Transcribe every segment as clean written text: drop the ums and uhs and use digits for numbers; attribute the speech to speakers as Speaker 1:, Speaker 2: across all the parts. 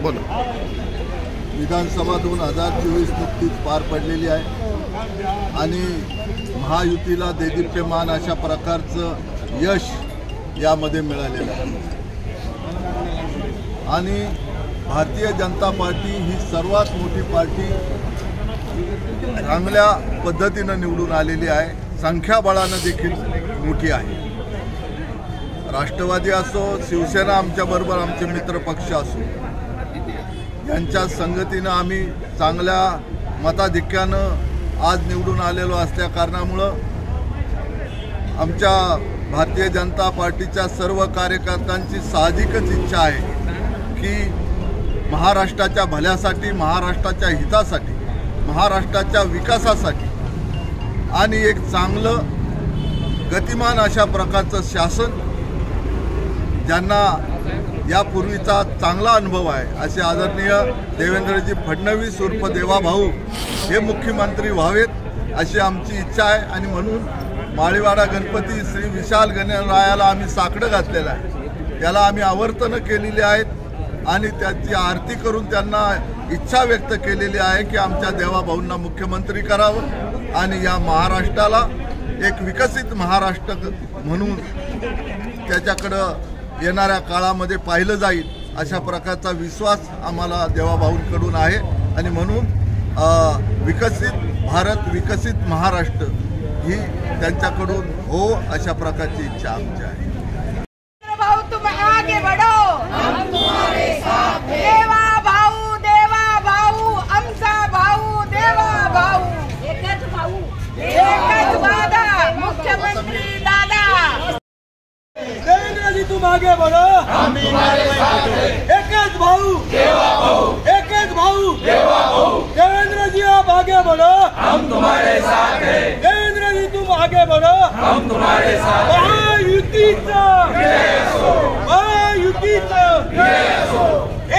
Speaker 1: बोला।
Speaker 2: विधानसभा 2024 नुकतीच पार पडलेली आहे आणि महायुतीला देदीप्यमान अशा प्रकारचं यश यामध्ये मिळालेलं आहे आणि भारतीय जनता पार्टी ही सर्वात मोठी पार्टी चांगल्या पद्धतीनं निवडून आलेली आहे, संख्याबळानं देखील मोठी आहे। राष्ट्रवादी असो, शिवसेना आमच्याबरोबर आमचे मित्रपक्ष असो, यांच्या संगतीनं आम्ही चांगल्या मताधिक्यानं आज निवडून आलेलो असल्या कारणामुळं आमच्या भारतीय जनता पार्टीच्या सर्व कार्यकर्त्यांची साहजिकच इच्छा आहे की महाराष्ट्राच्या भल्यासाठी, महाराष्ट्राच्या हितासाठी, महाराष्ट्राच्या विकासासाठी आणि एक चांगलं गतिमान अशा प्रकारचं शासन, ज्यांना यापूर्वीचा चांगला अनुभव आहे असे आदरणीय देवेंद्रजी फडणवीस उर्फ देवाभाऊ हे मुख्यमंत्री व्हावेत अशी आमची इच्छा आहे। आणि म्हणून माळीवाडा गणपती श्री विशाल गणरायाला आम्ही साकडं घातलेलं आहे, याला आम्ही आवर्तनं केलेली आहेत आणि त्याची आरती करून त्यांना इच्छा व्यक्त केलेली आहे की आमच्या देवाभाऊंना मुख्यमंत्री करावं आणि या महाराष्ट्राला एक विकसित महाराष्ट्र म्हणून त्याच्याकडं येणाऱ्या काळामध्ये पाहिलं जाईल अशा प्रकारचा विश्वास आम्हाला देवाभाऊंकडून आहे आणि म्हणून विकसित भारत, विकसित महाराष्ट्र ही त्यांच्याकडून हो अशा प्रकारची इच्छा आमची आहे।
Speaker 3: भाऊ तुम आगे बढ़ो, हम तुम्हारे साथ हैं। देवा भाऊ आमचा भाऊ, देवा भाऊ एकच भाऊ, एकच वादा, मुख्यमंत्री दादा।
Speaker 4: देवेंद्र जी तुम आगे बढ़ो, हम तुम्हारे साथ हैं। एकच भाऊ, देवा भाऊ, एकच भाऊ, देवा भाऊ। देवेंद्र जी आप आगे बढ़ो, हम तुम्हारे साथ हैं। देवेंद्र जी तुम आगे बढ़ो, हम तुम्हारे साथ हैं। महायुतीचा जय असो, महायुतीचा जय असो।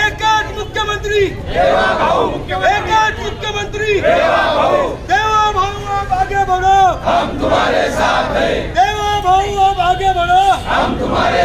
Speaker 4: एकच मुख्यमंत्री, देवा भाऊ, एकच मुख्यमंत्री, देवा भाऊ। देवा भाऊ आप आगे बढ़ो, हम तुम्हारे साथ हैं। देवा भाऊ आप आगे बढ़ो, हम तुम्हारे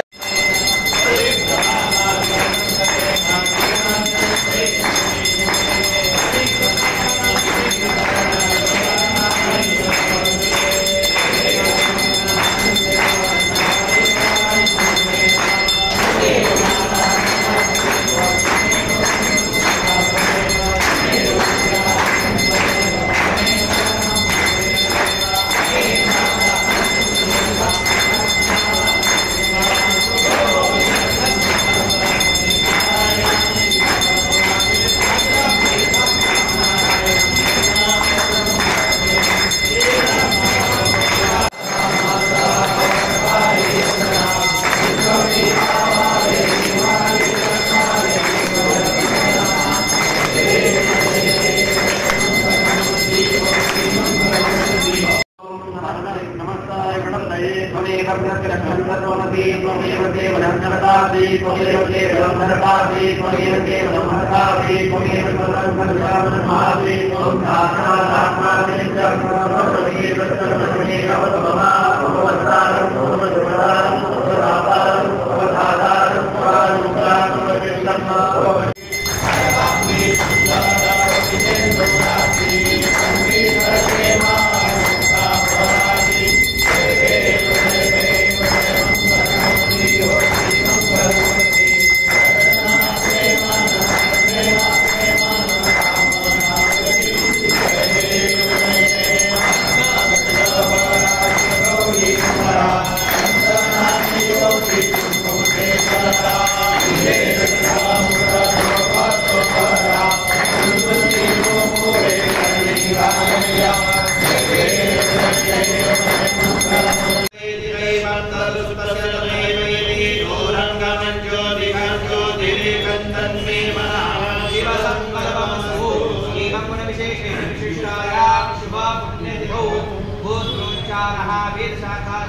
Speaker 5: शाखा